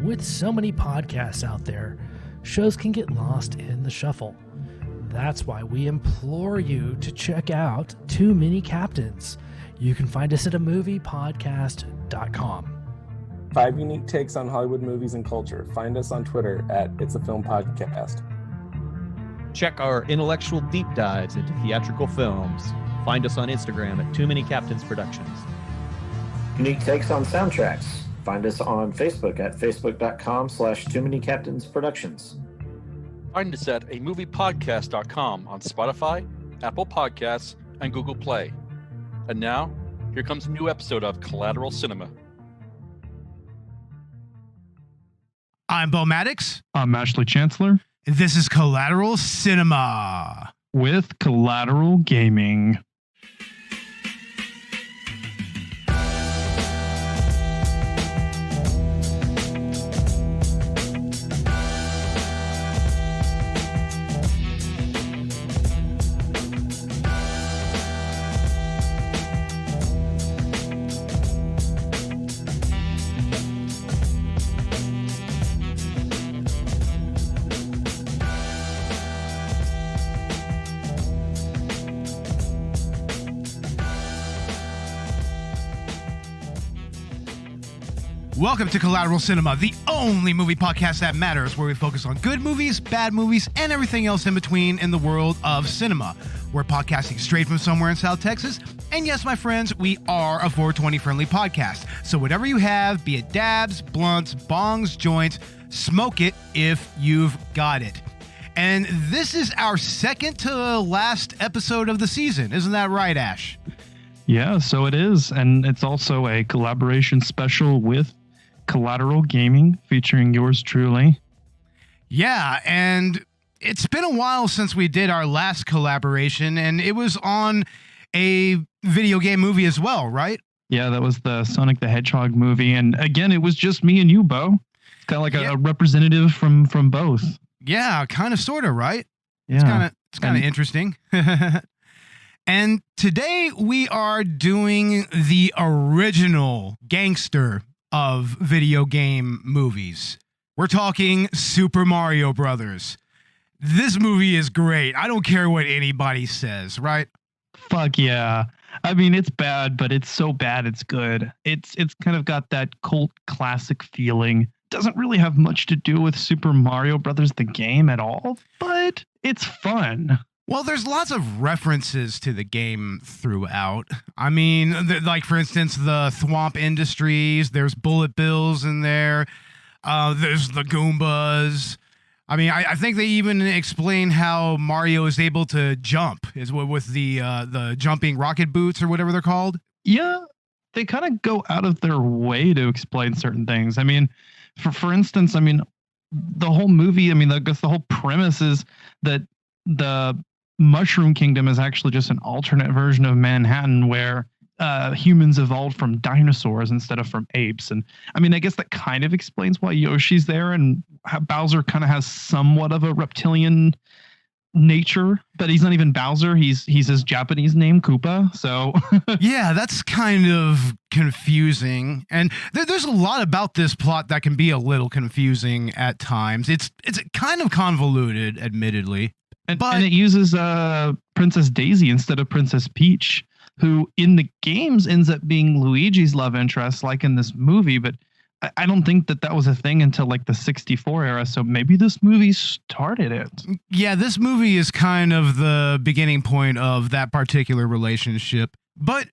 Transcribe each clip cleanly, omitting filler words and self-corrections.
With so many podcasts out there, shows can get lost in the shuffle. That's why we implore you to check out Too Many Captains. You can find us at amoviepodcast.com. 5 unique takes on Hollywood movies and culture. Find us on Twitter at It's a Film Podcast. Check our intellectual deep dives into theatrical films. Find us on Instagram at Too Many Captains Productions. Unique takes on soundtracks. Find us on Facebook at facebook.com/Too Many Captains Productions. Find us at amoviepodcast.com on Spotify, Apple Podcasts, and Google Play. And now, here comes a new episode of Collateral Cinema. I'm Bo Maddox. I'm Ashley Chancellor. This is Collateral Cinema. With Collateral Gaming. Welcome to Collateral Cinema, the only movie podcast that matters, where we focus on good movies, bad movies, and everything else in between in the world of cinema. We're podcasting straight from somewhere in South Texas, and yes, my friends, we are a 420-friendly podcast. So whatever you have, be it dabs, blunts, bongs, joints, smoke it if you've got it. And this is our second to last episode of the season. Isn't that right, Ash? Yeah, so it is. And it's also a collaboration special with Collateral Gaming, featuring yours truly. Yeah, and it's been a while since we did our last collaboration, and it was on a video game movie as well, right? Yeah, that was the Sonic the Hedgehog movie. And again, it was just me and you, Bo. It's kind of like a representative from both. Yeah, kind of, sort of, right? Yeah. It's kind of interesting. And today we are doing the original gangster of video game movies. We're talking Super Mario Brothers. This movie is great. I don't care what anybody says, right? Fuck yeah. I mean, it's bad, but it's so bad it's good. It's kind of got that cult classic feeling. Doesn't really have much to do with Super Mario Brothers the game at all, but it's fun. Well, there's lots of references to the game throughout. I mean, like, for instance, the Thwomp Industries, there's Bullet Bills in there, there's the Goombas. I mean, I think they even explain how Mario is able to jump, with the jumping rocket boots or whatever they're called. Yeah, they kind of go out of their way to explain certain things. I mean, for instance, I mean, the whole movie, I mean, I guess the whole premise is that the Mushroom Kingdom is actually just an alternate version of Manhattan where humans evolved from dinosaurs instead of from apes. And I mean, I guess that kind of explains why Yoshi's there and how Bowser kind of has somewhat of a reptilian nature, but he's not even Bowser. He's his Japanese name, Koopa. So yeah, that's kind of confusing. And there's a lot about this plot that can be a little confusing at times. It's kind of convoluted, admittedly. And it uses Princess Daisy instead of Princess Peach, who in the games ends up being Luigi's love interest, like in this movie. But I don't think that was a thing until like the 64 era. So maybe this movie started it. Yeah, this movie is kind of the beginning point of that particular relationship. But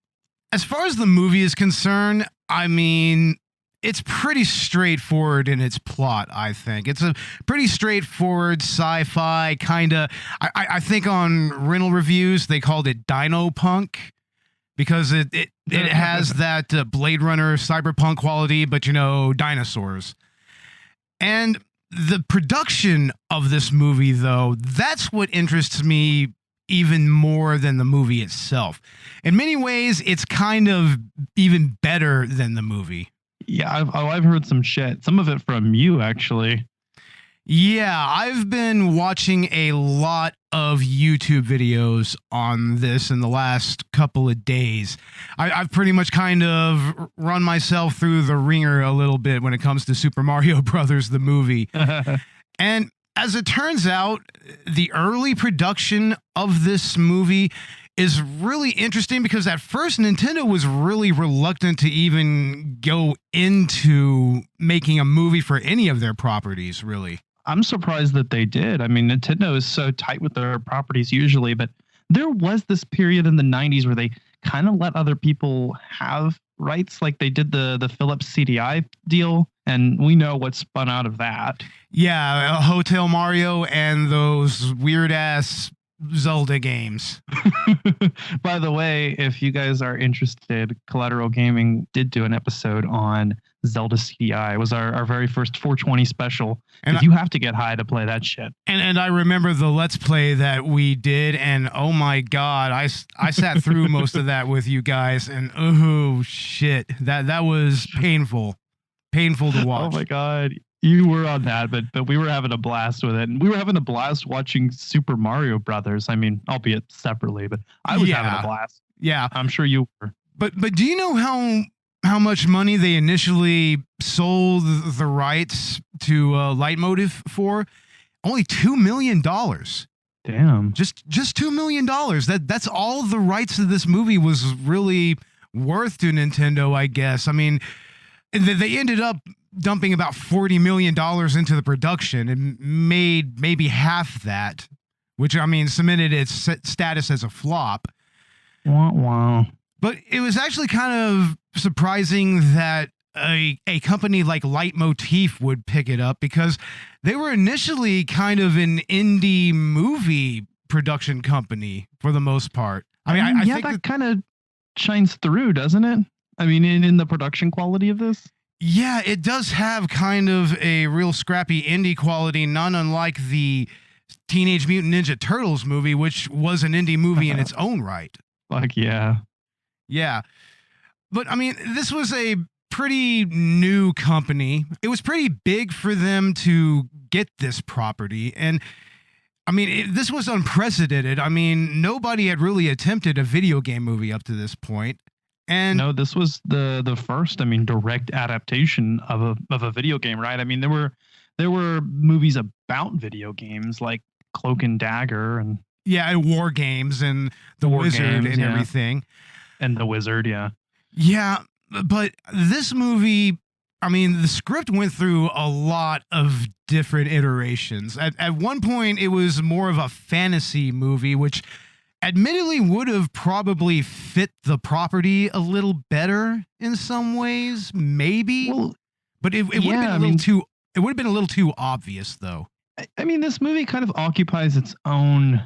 as far as the movie is concerned, I mean, it's pretty straightforward in its plot, I think. It's a pretty straightforward sci-fi kind of... I think on rental reviews, they called it Dino Punk because it has that Blade Runner cyberpunk quality, but, you know, dinosaurs. And the production of this movie, though, that's what interests me even more than the movie itself. In many ways, it's kind of even better than the movie. Yeah, I've heard some shit. Some of it from you, actually. Yeah, I've been watching a lot of YouTube videos on this in the last couple of days. I've pretty much kind of run myself through the ringer a little bit when it comes to Super Mario Brothers, the movie. And as it turns out, the early production of this movie is really interesting because at first Nintendo was really reluctant to even go into making a movie for any of their properties, really. I'm surprised that they did. I mean, Nintendo is so tight with their properties usually, but there was this period in the 90s where they kind of let other people have rights, like they did the Philips CDI deal, and we know what spun out of that. Yeah, Hotel Mario and those weird-ass Zelda games. By the way, if you guys are interested, Collateral Gaming did do an episode on Zelda CDI. It was our very first 420 special. And you have to get high to play that shit. And I remember the Let's Play that we did, and oh my god, I sat through most of that with you guys, and oh shit, that was painful to watch. Oh my god. You were on that, but we were having a blast with it. And we were having a blast watching Super Mario Brothers. I mean, albeit separately, but I was having a blast. Yeah. I'm sure you were. But do you know how much money they initially sold the rights to Leitmotiv for? Only $2 million. Damn. Just $2 million. That's all the rights to this movie was really worth to Nintendo, I guess. I mean, they ended up dumping about $40 million into the production and made maybe half that, which, I mean, cemented its status as a flop. Wow. But it was actually kind of surprising that a company like Leitmotiv would pick it up, because they were initially kind of an indie movie production company for the most part. I mean, I think that kind of shines through, doesn't it? I mean, in the production quality of this? Yeah, it does have kind of a real scrappy indie quality, not unlike the Teenage Mutant Ninja Turtles movie, which was an indie movie in its own right. Like, yeah. Yeah. But, I mean, this was a pretty new company. It was pretty big for them to get this property. And, I mean, this was unprecedented. I mean, nobody had really attempted a video game movie up to this point. And no, this was the first, I mean, direct adaptation of a video game, right? I mean, there were movies about video games like Cloak and Dagger and War Games and The Wizard and everything. And The Wizard, yeah. Yeah, but this movie, I mean, the script went through a lot of different iterations. At one point, it was more of a fantasy movie, which admittedly would have probably fit the property a little better in some ways, maybe. Well, but it would have been a little too. It would have been a little too obvious, though. I mean, this movie kind of occupies its own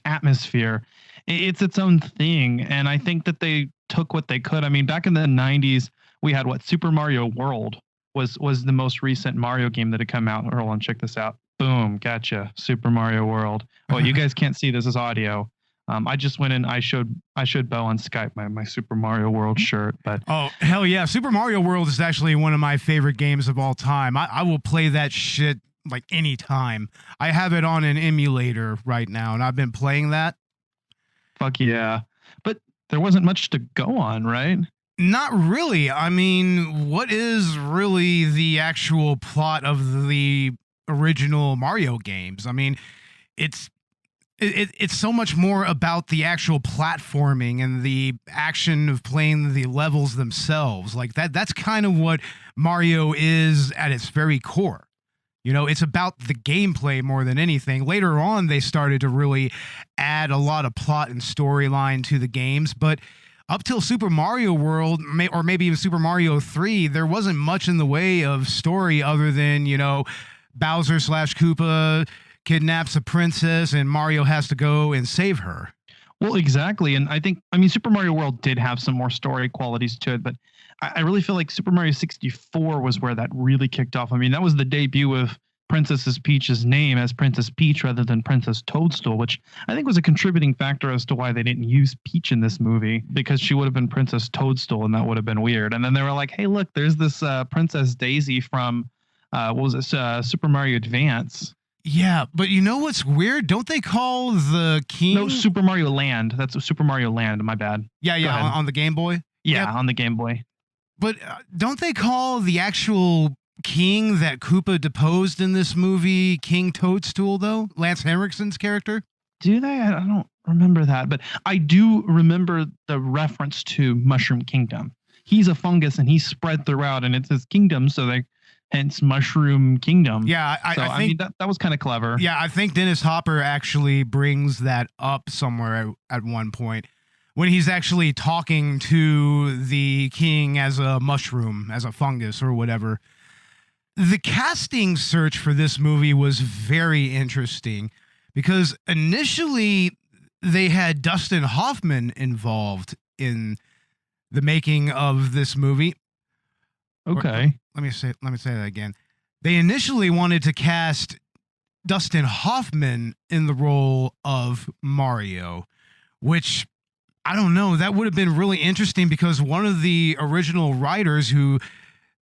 atmosphere. It's its own thing, and I think that they took what they could. I mean, back in the 90s, we had Super Mario World was the most recent Mario game that had come out. Roland, check this out. Boom, gotcha. Super Mario World. Oh, you guys can't see this is audio. I just went in. I showed Bo on Skype my Super Mario World shirt. But oh hell yeah, Super Mario World is actually one of my favorite games of all time. I will play that shit like any time. I have it on an emulator right now, and I've been playing that. Fuck yeah, but there wasn't much to go on, right? Not really. I mean, what is really the actual plot of the original Mario games? I mean, it's so much more about the actual platforming and the action of playing the levels themselves. Like that's kind of what Mario is at its very core. You know, it's about the gameplay more than anything. Later on, they started to really add a lot of plot and storyline to the games, but up till Super Mario World, or maybe even Super Mario 3, there wasn't much in the way of story other than, you know, Bowser/Koopa kidnaps a princess and Mario has to go and save her. Well, exactly. And I mean, Super Mario World did have some more story qualities to it, but I really feel like Super Mario 64 was where that really kicked off. I mean, that was the debut of Princess Peach's name as Princess Peach rather than Princess Toadstool, which I think was a contributing factor as to why they didn't use Peach in this movie, because she would have been Princess Toadstool and that would have been weird. And then they were like, hey, look, there's this Princess Daisy from, Super Mario Advance. Yeah, but you know what's weird? Don't they call the king? No, Super Mario Land. That's Super Mario Land. My bad. Yeah, on the Game Boy. Yeah, on the Game Boy. But don't they call the actual king that Koopa deposed in this movie King Toadstool, though? Lance Henriksen's character? Do they? I don't remember that, but I do remember the reference to Mushroom Kingdom. He's a fungus and he's spread throughout, and it's his kingdom, so hence Mushroom Kingdom. Yeah, I think that was kind of clever. Yeah, I think Dennis Hopper actually brings that up somewhere at one point when he's actually talking to the king as a mushroom, as a fungus or whatever. The casting search for this movie was very interesting because initially they had Dustin Hoffman involved in the making of this movie. Okay. Let me say that again. They initially wanted to cast Dustin Hoffman in the role of Mario, which I don't know, that would have been really interesting because one of the original writers who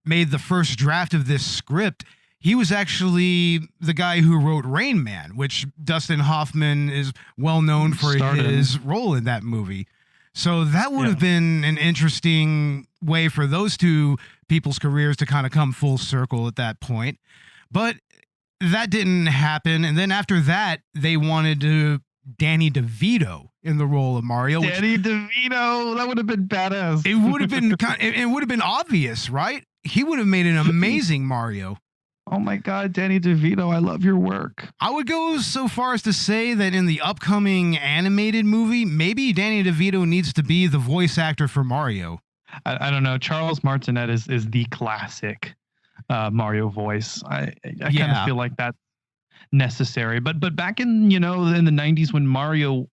made the first draft of this script, he was actually the guy who wrote Rain Man, which Dustin Hoffman is well known for his role in that movie. So that would have been an interesting way for those two people's careers to kind of come full circle at that point. But that didn't happen. And then after that, they wanted Danny DeVito in the role of Mario. Danny DeVito, that would have been badass. It would have been it would have been obvious, right? He would have made an amazing Mario. Oh my God, Danny DeVito, I love your work. I would go so far as to say that in the upcoming animated movie, maybe Danny DeVito needs to be the voice actor for Mario. I don't know. Charles Martinet is the classic Mario voice. I kind of feel like that's necessary. But back in the 90s when Mario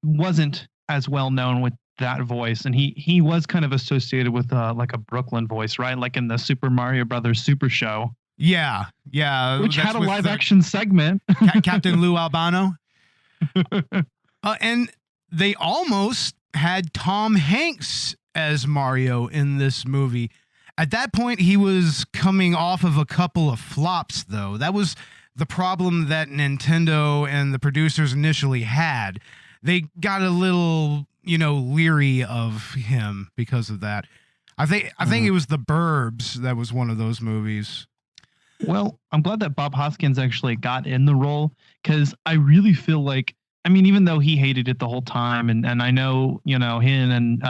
wasn't as well known with that voice, and he was kind of associated with like a Brooklyn voice, right? Like in the Super Mario Brothers Super Show. Yeah. Which had a live action segment. Captain Lou Albano. And they almost had Tom Hanks as Mario in this movie. At that point, he was coming off of a couple of flops, though. That was the problem that Nintendo and the producers initially had. They got a little, leery of him because of that. I think it was The Burbs that was one of those movies. Well, I'm glad that Bob Hoskins actually got in the role because I really feel like, even though he hated it the whole time, and I know, him and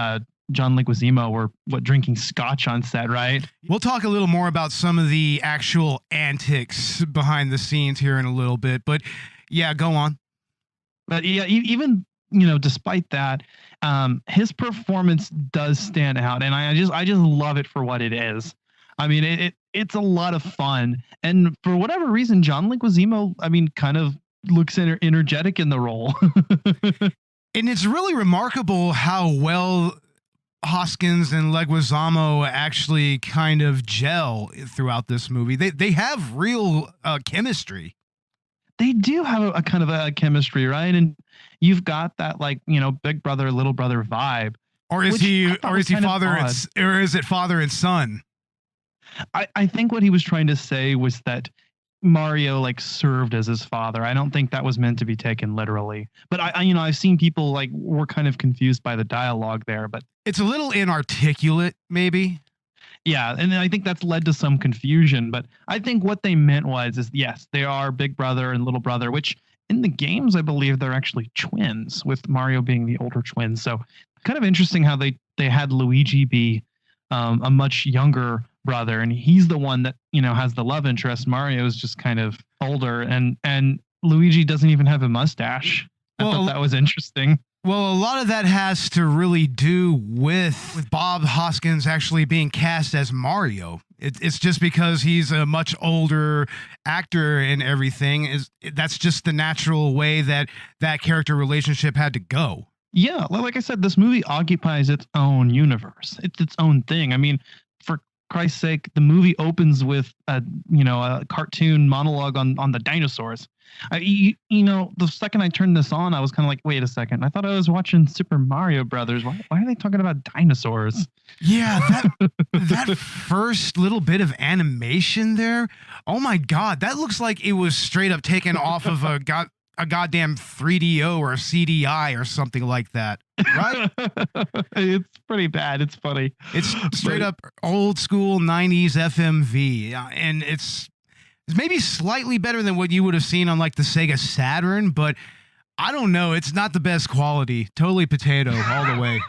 John Leguizamo were drinking scotch on set, right? We'll talk a little more about some of the actual antics behind the scenes here in a little bit, but yeah, go on. But yeah, even despite that, his performance does stand out, and I just love it for what it is. It's a lot of fun, and for whatever reason, John Leguizamo, kind of looks energetic in the role. And it's really remarkable how well Hoskins and Leguizamo actually kind of gel throughout this movie. They have real chemistry. They do have a kind of a chemistry, right? And you've got that big brother, little brother vibe. Or is it father and son? I think what he was trying to say was that Mario served as his father. I don't think that was meant to be taken literally. But I've seen people were kind of confused by the dialogue there, but it's a little inarticulate, maybe. Yeah, and I think that's led to some confusion. But I think what they meant is yes, they are big brother and little brother, which in the games I believe they're actually twins, with Mario being the older twin. So kind of interesting how they had Luigi be a much younger brother, and he's the one that has the love interest. Mario is just kind of older, and Luigi doesn't even have a mustache. I thought that was interesting. Well, a lot of that has to really do with Bob Hoskins actually being cast as Mario. It's just because he's a much older actor and everything. That's just the natural way that character relationship had to go. Yeah, like I said, this movie occupies its own universe. It's its own thing. For Christ's sake, the movie opens with a cartoon monologue on the dinosaurs. The second I turned this on, I was kind of like, wait a second. I thought I was watching Super Mario Brothers. Why are they talking about dinosaurs? Yeah, that first little bit of animation there. Oh my God, that looks like it was straight up taken off of a goddamn 3DO or CDI or something like that, right? It's pretty bad. It's funny. It's straight up old school 90s FMV, and it's maybe slightly better than what you would have seen on like the Sega Saturn, but I don't know. It's not the best quality. Totally potato all the way.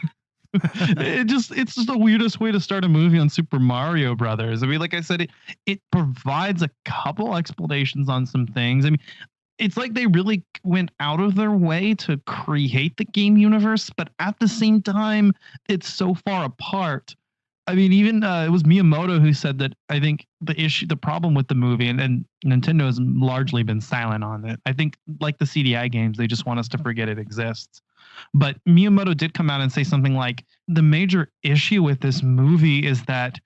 It's just the weirdest way to start a movie on Super Mario Brothers. I mean, like I said, it provides a couple explanations on some things. I mean, it's like they really went out of their way to create the game universe, but at the same time, it's so far apart. I mean, even it was Miyamoto who said that I think the problem with the movie, and Nintendo has largely been silent on it. I think like the CDI games, they just want us to forget it exists. But Miyamoto did come out and say something like, the major issue with this movie is that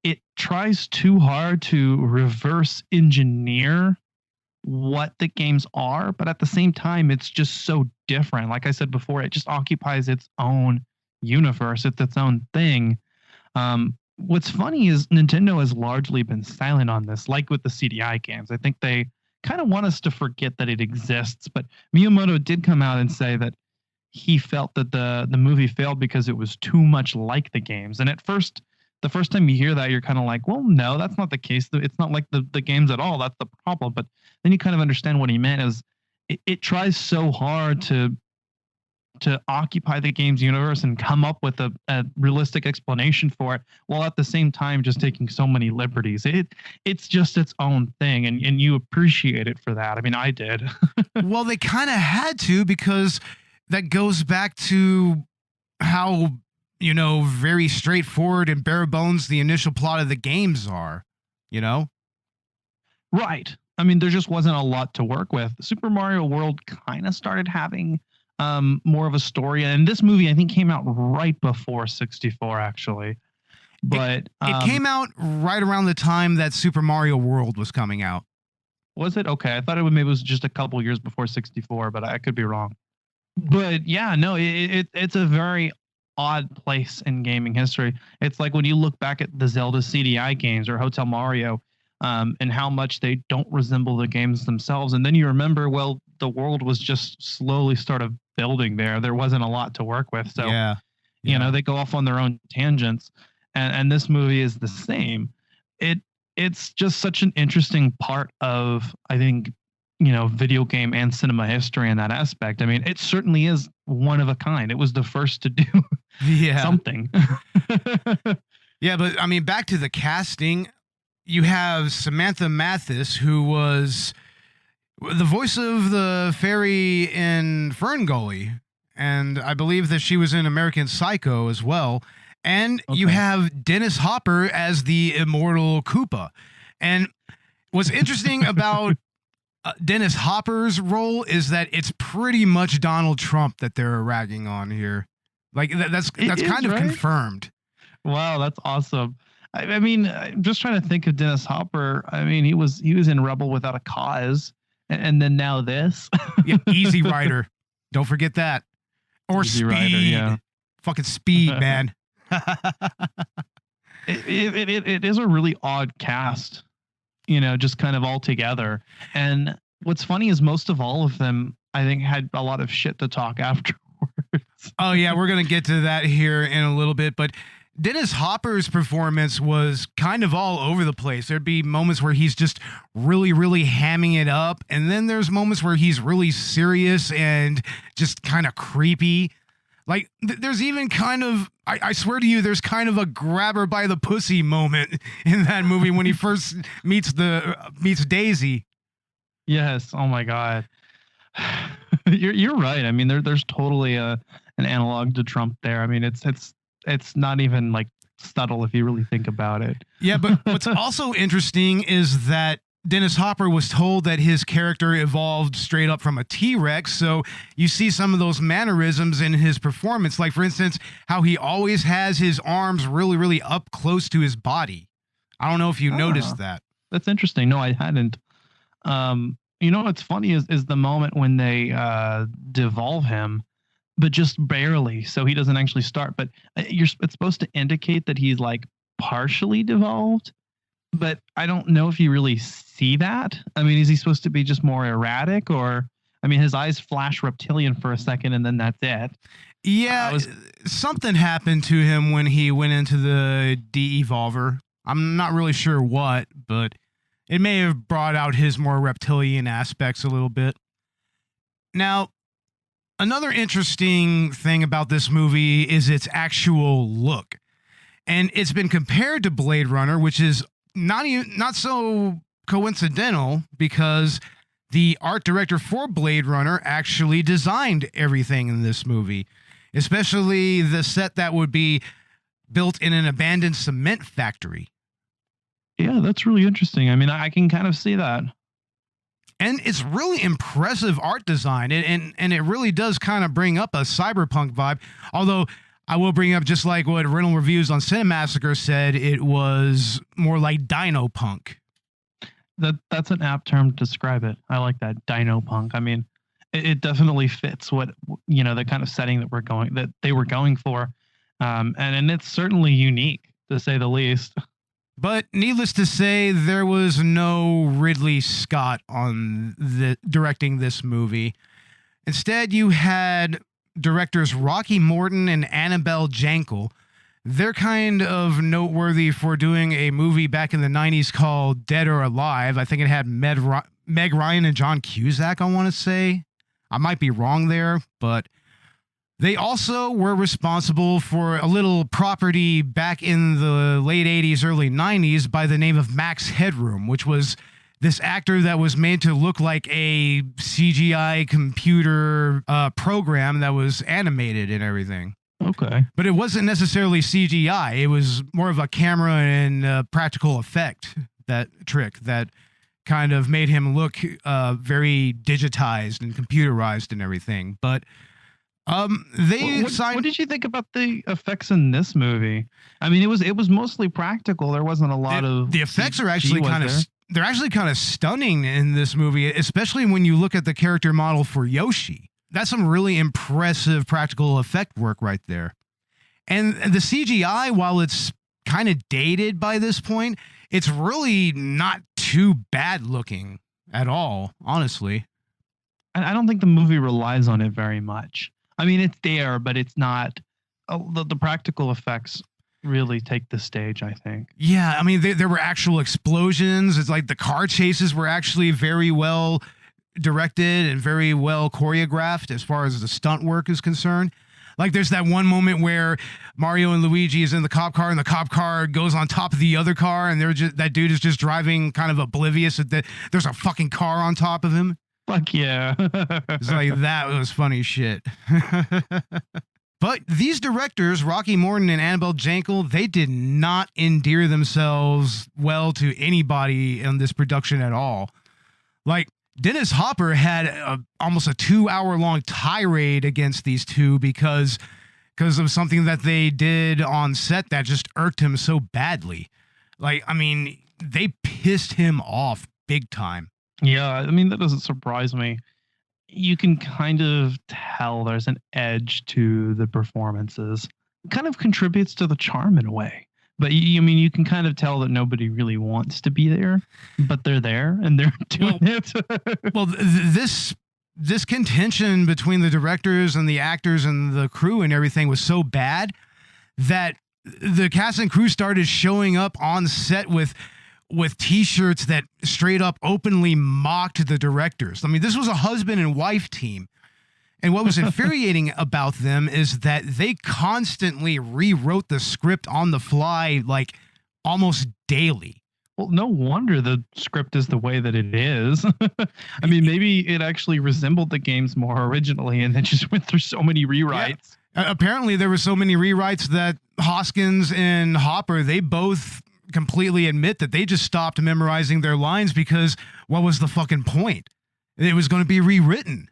it tries too hard to reverse engineer what the games are, but at the same time, it's just so different. Like I said before, it just occupies its own universe. It's its own thing. What's funny is Nintendo has largely been silent on this, like with the CDI games. I think they kind of want us to forget that it exists, but Miyamoto did come out and say that he felt that the movie failed because it was too much like the games. And at first, the first time you hear that, you're kind of like, well, no, that's not the case. It's not like the games at all. That's the problem. But then you kind of understand what he meant is it tries so hard to occupy the game's universe and come up with a realistic explanation for it, while at the same time just taking so many liberties. It's just its own thing, and you appreciate it for that. I mean, I did. Well, they kind of had to, because that goes back to how, very straightforward and bare bones the initial plot of the games are, Right. I mean, there just wasn't a lot to work with. Super Mario World kind of started having more of a story, and this movie I think came out right before 64, actually. But it came out right around the time that Super Mario World was coming out. Was it? Okay, I thought maybe it was just a couple years before 64, but I could be wrong. But yeah, no, it's a very odd place in gaming history. It's like when you look back at the Zelda CDI games or Hotel Mario, and how much they don't resemble the games themselves. And then you remember, well, the world was just slowly started building there. There wasn't a lot to work with. So, they go off on their own tangents. And this movie is the same. It's just such an interesting part of, I think, video game and cinema history in that aspect. I mean, it certainly is one of a kind. It was the first to do something. Yeah, but I mean, back to the casting. You have Samantha Mathis, who was the voice of the fairy in Ferngully, and I believe that she was in American Psycho as well. And you have Dennis Hopper as the immortal Koopa. And what's interesting about Dennis Hopper's role is that it's pretty much Donald Trump that they're ragging on here. Like that's kind of confirmed. Wow, that's awesome. I mean, I'm just trying to think of Dennis Hopper. I mean, he was in Rebel Without a Cause, and then now this. Yeah, Easy Rider. Don't forget that. Or Easy Speed. Rider, yeah. Fucking Speed, man. It is a really odd cast, just kind of all together. And what's funny is most of all of them, I think, had a lot of shit to talk afterwards. Oh yeah, we're gonna get to that here in a little bit, but Dennis Hopper's performance was kind of all over the place. There'd be moments where he's just really, really hamming it up, and then there's moments where he's really serious and just kind of creepy. Like, there's even kind of, I swear to you, there's kind of a grab her by the pussy moment in that movie when he first meets Daisy. Yes. Oh my God. You're right. I mean, there's totally an analog to Trump there. I mean, it's not even like subtle if you really think about it. Yeah, but what's also interesting is that Dennis Hopper was told that his character evolved straight up from a T-Rex, so you see some of those mannerisms in his performance, like for instance, how he always has his arms really, really up close to his body. I don't know if you noticed that. That's interesting. No, I hadn't. What's funny is the moment when they devolve him, but just barely, so he doesn't actually start. But it's supposed to indicate that he's like partially devolved, but I don't know if you really see that. I mean, is he supposed to be just more erratic, or I mean, his eyes flash reptilian for a second and then that's it. Yeah, something happened to him when he went into the de-evolver. I'm not really sure what, but it may have brought out his more reptilian aspects a little bit. Now, another interesting thing about this movie is its actual look. And it's been compared to Blade Runner, which is not so coincidental, because the art director for Blade Runner actually designed everything in this movie, especially the set that would be built in an abandoned cement factory. Yeah, that's really interesting. I mean, I can kind of see that. And it's really impressive art design, and it really does kind of bring up a cyberpunk vibe. Although I will bring up, just like what Rental Reviews on Cinemassacre said, it was more like dino punk. That's an apt term to describe it. I like that, dino punk. I mean, it definitely fits what, the kind of setting that they were going for, and it's certainly unique, to say the least. But needless to say, there was no Ridley Scott on directing this movie. Instead, you had directors Rocky Morton and Annabel Jankel. They're kind of noteworthy for doing a movie back in the 90s called Dead or Alive. I think it had Meg Ryan and John Cusack, I want to say. I might be wrong there, but they also were responsible for a little property back in the late 80s, early 90s by the name of Max Headroom, which was this actor that was made to look like a CGI computer program that was animated and everything. Okay. But it wasn't necessarily CGI. It was more of a camera and practical effect, that trick that kind of made him look very digitized and computerized and everything. But what did you think about the effects in this movie? I mean, it was mostly practical. There wasn't a lot of the effects are actually they're actually kind of stunning in this movie, especially when you look at the character model for Yoshi. That's some really impressive practical effect work right there. And the CGI, while it's kind of dated by this point, it's really not too bad looking at all, honestly. I don't think the movie relies on it very much. I mean, it's there, but it's not. The practical effects really take the stage, I think. Yeah, I mean, there were actual explosions. It's like the car chases were actually very well directed and very well choreographed as far as the stunt work is concerned. Like, there's that one moment where Mario and Luigi is in the cop car, and the cop car goes on top of the other car, and that dude is just driving kind of oblivious that there's a fucking car on top of him. Fuck yeah. It's like, that was funny shit. But these directors, Rocky Morton and Annabel Jankel, they did not endear themselves well to anybody in this production at all. Like, Dennis Hopper had almost a 2-hour-long tirade against these two because of something that they did on set that just irked him so badly. Like, I mean, they pissed him off big time. Yeah, I mean, that doesn't surprise me. You can kind of tell there's an edge to the performances. It kind of contributes to the charm in a way. But you can kind of tell that nobody really wants to be there, but they're there and they're doing it. Well, this contention between the directors and the actors and the crew and everything was so bad that the cast and crew started showing up on set with T-shirts that straight up openly mocked the directors. I mean, this was a husband and wife team. And what was infuriating about them is that they constantly rewrote the script on the fly, like almost daily. Well, no wonder the script is the way that it is. I mean, maybe it actually resembled the games more originally and then just went through so many rewrites. Yeah. Apparently, there were so many rewrites that Hoskins and Hopper, they both completely admit that they just stopped memorizing their lines because what was the fucking point? It was going to be rewritten.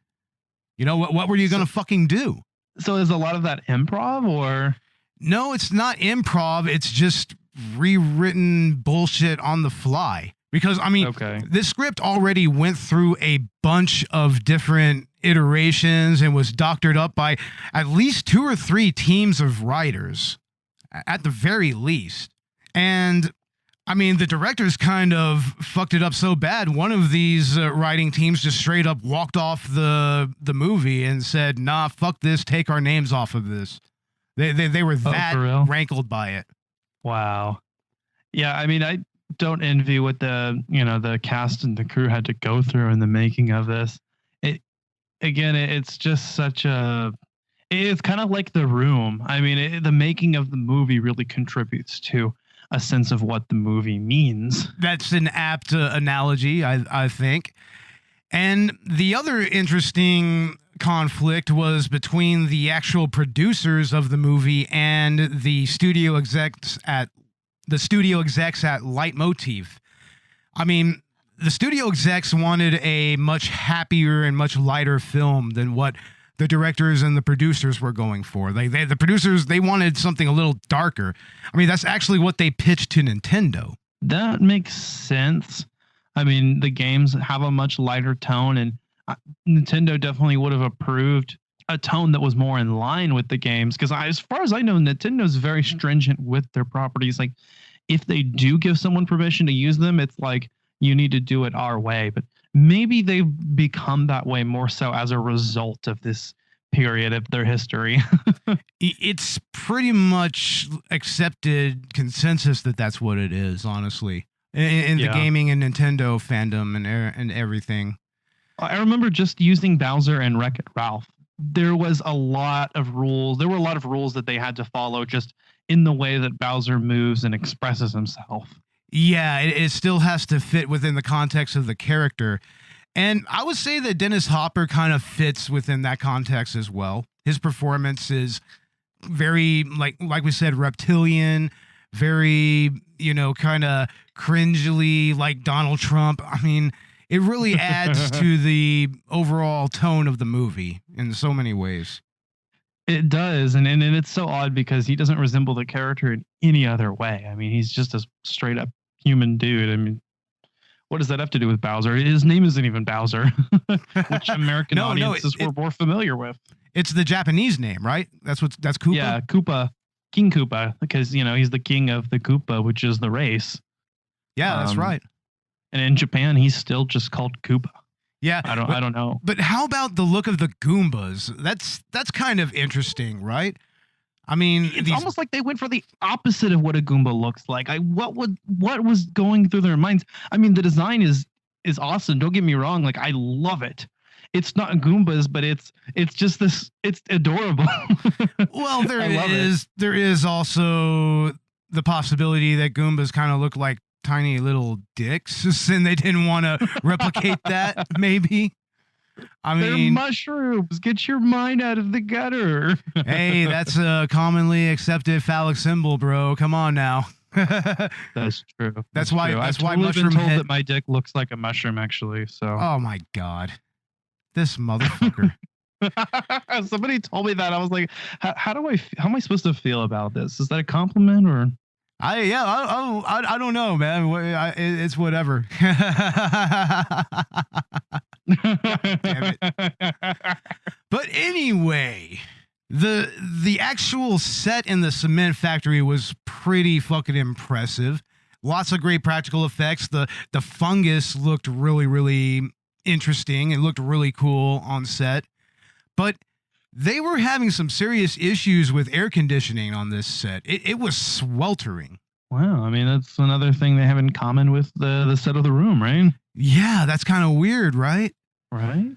You know, what were you going to fucking do? So is a lot of that improv or? No, it's not improv. It's just rewritten bullshit on the fly. Because, I mean, this script already went through a bunch of different iterations and was doctored up by at least 2 or 3 teams of writers, at the very least. And, I mean, the directors kind of fucked it up so bad. One of these writing teams just straight up walked off the movie and said, nah, fuck this, take our names off of this. They were that rankled by it. Wow. Yeah, I mean, I don't envy what the cast and the crew had to go through in the making of this. It's just such a, it's kind of like The Room. I mean, the making of the movie really contributes to a sense of what the movie means. That's an apt analogy, I think. And the other interesting conflict was between the actual producers of the movie and the studio execs at Leitmotif. I mean, the studio execs wanted a much happier and much lighter film than what the directors and the producers were going for. The producers, they wanted something a little darker. I mean, that's actually what they pitched to Nintendo. That makes sense. I mean, the games have a much lighter tone, and Nintendo definitely would have approved a tone that was more in line with the games. Because as far as I know, Nintendo's very stringent with their properties. Like, if they do give someone permission to use them, it's like, you need to do it our way. But maybe they've become that way more so as a result of this period of their history. It's pretty much accepted consensus that that's what it is, honestly, in the gaming and Nintendo fandom and everything. I remember just using Bowser and Wreck-It Ralph. There was a lot of rules. There were a lot of rules that they had to follow just in the way that Bowser moves and expresses himself. Yeah, it still has to fit within the context of the character. And I would say that Dennis Hopper kind of fits within that context as well. His performance is very, like we said, reptilian, very, kind of cringily like Donald Trump. I mean, it really adds to the overall tone of the movie in so many ways. It does, and it's so odd because he doesn't resemble the character in any other way. I mean, he's just a straight up human dude. I mean, what does that have to do with Bowser? His name isn't even Bowser, which American audiences were more familiar with. It's the Japanese name, right? That's Koopa? Yeah, Koopa, King Koopa, because, he's the king of the Koopa, which is the race. Yeah, that's right. And in Japan, he's still just called Koopa. Yeah, I don't know. But how about the look of the Goombas? That's kind of interesting, right? I mean, it's almost like they went for the opposite of what a Goomba looks like. What was going through their minds? I mean, the design is awesome. Don't get me wrong. Like, I love it. It's not Goombas, but it's just this. It's adorable. Well, there is also the possibility that Goombas kind of look like tiny little dicks, and they didn't want to replicate that. Maybe. I mean, they're mushrooms. Get your mind out of the gutter. Hey, that's a commonly accepted phallic symbol, bro. Come on now. That's true. That's why. True. That's I've why totally mushroom been told head. that my dick looks like a mushroom, actually. So. Oh my god, this motherfucker. Somebody told me that. I was like, how am I supposed to feel about this? Is that a compliment or? I don't know, man. It's whatever. God damn it. But anyway, the actual set in the cement factory was pretty fucking impressive. Lots of great practical effects. The fungus looked really, really interesting. It looked really cool on set. But they were having some serious issues with air conditioning on this set. It was sweltering. Wow. I mean, that's another thing they have in common with the set of The Room, right? Yeah, that's kind of weird, right? Right.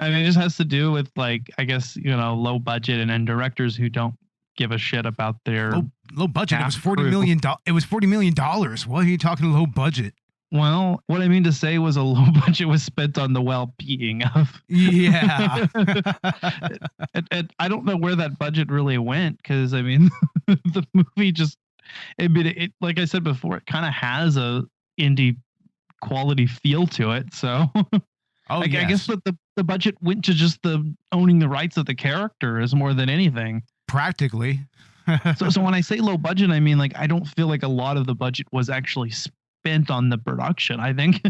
I mean, it just has to do with, like, I guess, low budget and then directors who don't give a shit about their low budget. It was $40 million. It was $40 million. What are you talking low budget? Well, what I mean to say was a low budget was spent on the well-being of. Yeah. and I don't know where that budget really went because, I mean, the movie just, it like I said before, it kind of has a indie quality feel to it. So I guess that the budget went to just the owning the rights of the characters more than anything. Practically. So when I say low budget, I mean, like, I don't feel like a lot of the budget was actually spent on the production. I think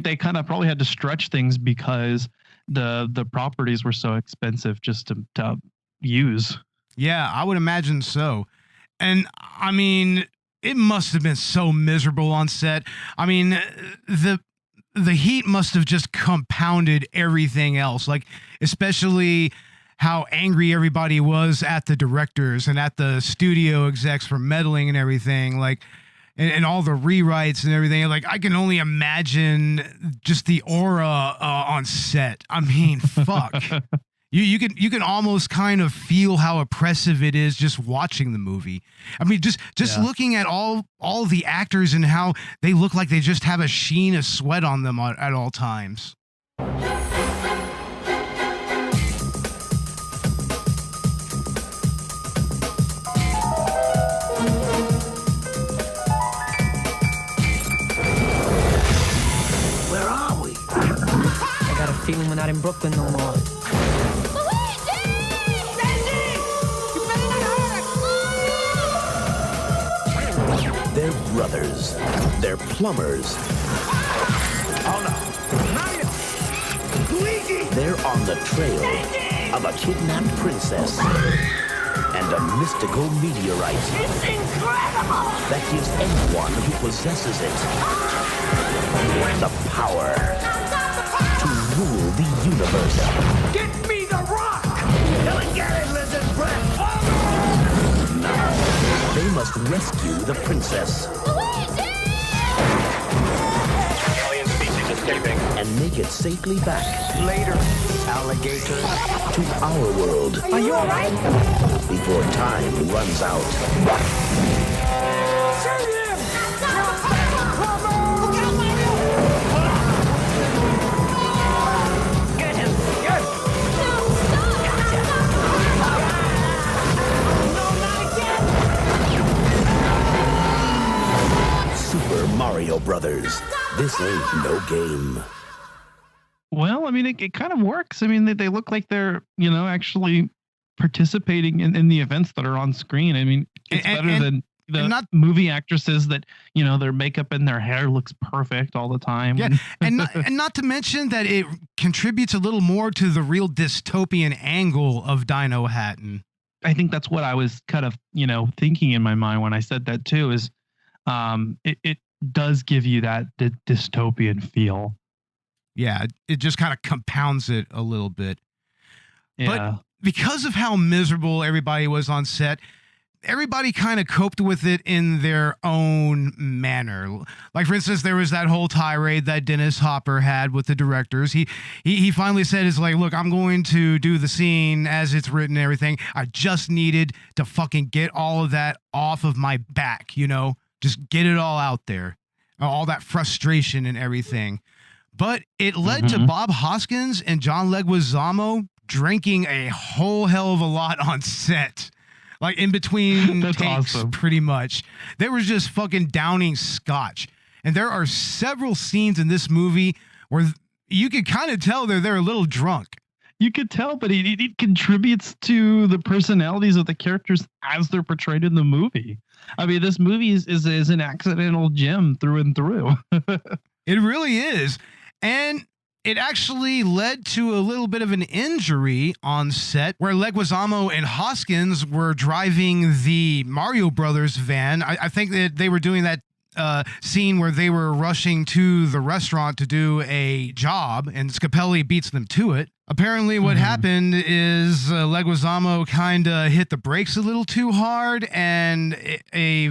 they kind of probably had to stretch things because the properties were so expensive just to use. Yeah, I would imagine so. And I mean, it must have been so miserable on set. I mean, the heat must have just compounded everything else, like especially how angry everybody was at the directors and at the studio execs for meddling and everything, like, and all the rewrites and everything. Like, I can only imagine just the aura on set. I mean, fuck. You can almost kind of feel how oppressive it is just watching the movie. I mean, just looking at all the actors and how they look like they just have a sheen of sweat on them at all times. Where are we? I got a feeling we're not in Brooklyn no more. They're brothers. They're plumbers. Oh no. Luigi! They're on the trail of a kidnapped princess and a mystical meteorite. It's incredible! That gives anyone who possesses it the power to rule the universe. Get me the rock! Till it get it, lizard breath! Now, they must rescue the princess. Alien species escaping. And make it safely back. Later, alligator. To our world. Are you alright? Before time runs out. Save him! Get him! Get him! Super Mario Brothers. This ain't no game. Well, I mean, it kind of works. I mean, they look like they're, actually participating in the events that are on screen. I mean, it's better than the movie actresses that, their makeup and their hair looks perfect all the time. Yeah, and not to mention that it contributes a little more to the real dystopian angle of Dino Hatton. I think that's what I was kind of, thinking in my mind when I said that too, is it does give you that dystopian feel. Yeah, it just kind of compounds it a little bit. Yeah. But because of how miserable everybody was on set, everybody kind of coped with it in their own manner. Like, for instance, there was that whole tirade that Dennis Hopper had with the directors. He finally said, "Is like, look, I'm going to do the scene as it's written and everything. I just needed to fucking get all of that off of my back, just get it all out there, all that frustration and everything." But it led to Bob Hoskins and John Leguizamo drinking a whole hell of a lot on set. Like, in between takes, awesome. Pretty much. They were just fucking downing scotch. And there are several scenes in this movie where you could kind of tell they're a little drunk. You could tell, but it contributes to the personalities of the characters as they're portrayed in the movie. I mean, this movie is an accidental gem through and through. It really is. And it actually led to a little bit of an injury on set where Leguizamo and Hoskins were driving the Mario Brothers van. I think that they were doing that scene where they were rushing to the restaurant to do a job, and Scapelli beats them to it. Apparently what happened is Leguizamo kind of hit the brakes a little too hard, and a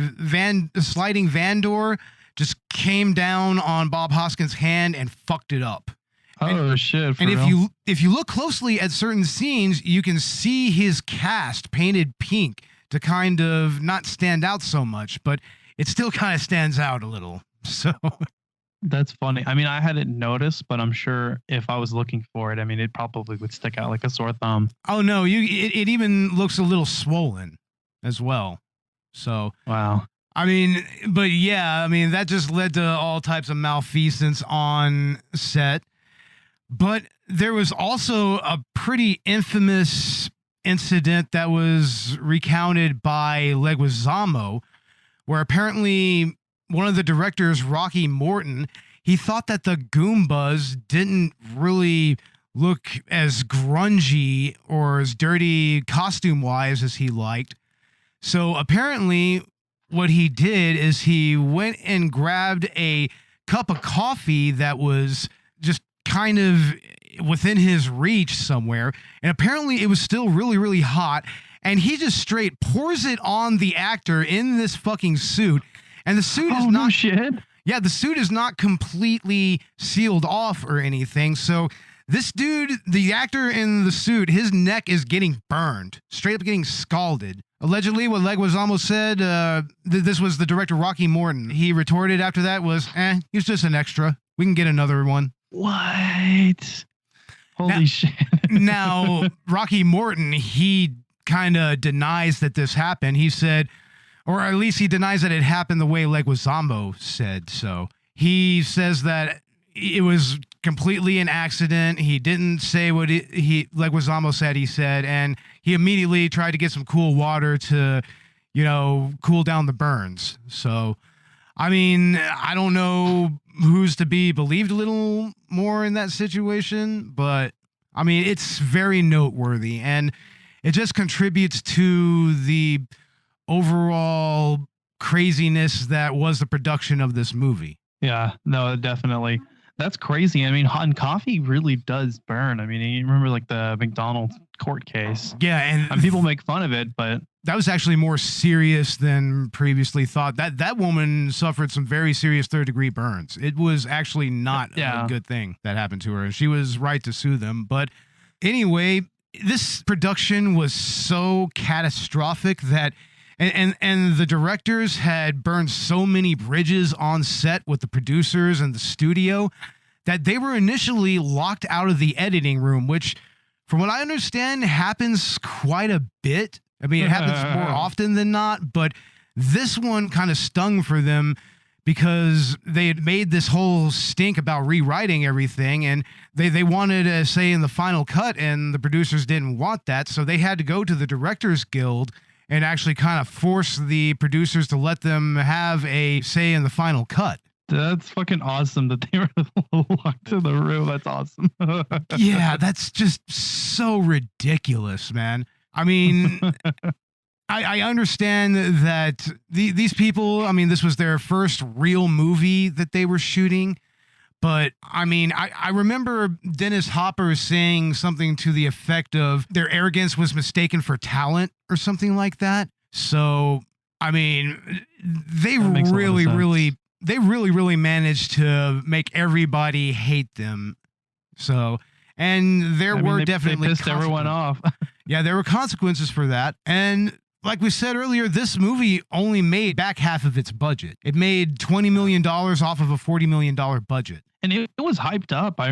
sliding van door just came down on Bob Hoskins' hand and fucked it up. Shit! And if you look closely at certain scenes, you can see his cast painted pink to kind of not stand out so much, but it still kind of stands out a little. So that's funny. I mean, I hadn't noticed, but I'm sure if I was looking for it, I mean, it probably would stick out like a sore thumb. Oh no, it even looks a little swollen as well. So wow. I mean, but yeah, I mean, that just led to all types of malfeasance on set. But there was also a pretty infamous incident that was recounted by Leguizamo, where apparently one of the directors, Rocky Morton, he thought that the Goombas didn't really look as grungy or as dirty costume-wise as he liked. So apparently what he did is he went and grabbed a cup of coffee that was just kind of within his reach somewhere, and apparently it was still really, really hot, and he just straight pours it on the actor in this fucking suit, and the suit is not... No shit. Yeah, the suit is not completely sealed off or anything, so this dude, the actor in the suit, his neck is getting burned, straight up getting scalded. Allegedly, what Leguizamo said, this was the director Rocky Morton. He retorted after that was, he's just an extra. We can get another one. What? Holy shit. Now, Rocky Morton, he kind of denies that this happened. He said, or at least he denies that it happened the way Leguizamo said so. He says that it was completely an accident. He didn't say what Leguizamo said he said, and he immediately tried to get some cool water to, cool down the burns. So, I mean, I don't know who's to be believed a little more in that situation, but I mean, it's very noteworthy, and it just contributes to the overall craziness that was the production of this movie. Yeah, no, definitely. That's crazy. I mean, hot coffee really does burn. I mean, you remember like the McDonald's court case. Yeah, and people make fun of it, but that was actually more serious than previously thought. That woman suffered some very serious third-degree burns. It was actually not a good thing that happened to her, and she was right to sue them. But anyway, this production was so catastrophic that and the directors had burned so many bridges on set with the producers and the studio that they were initially locked out of the editing room, which, from what I understand, happens quite a bit. I mean, it happens more often than not, but this one kind of stung for them because they had made this whole stink about rewriting everything, and they wanted to say in the final cut, and the producers didn't want that, so they had to go to the Directors Guild and actually kind of force the producers to let them have a say in the final cut. That's fucking awesome that they were locked in the room. That's awesome. Yeah, that's just so ridiculous, man. I mean, I understand that these people, I mean, this was their first real movie that they were shooting. But I mean, I remember Dennis Hopper saying something to the effect of their arrogance was mistaken for talent or something like that. So, I mean, they really managed to make everybody hate them. So, and there were definitely pissed everyone off. Yeah, there were consequences for that. And like we said earlier, this movie only made back half of its budget. It made $20 million off of a $40 million budget. And it was hyped up. I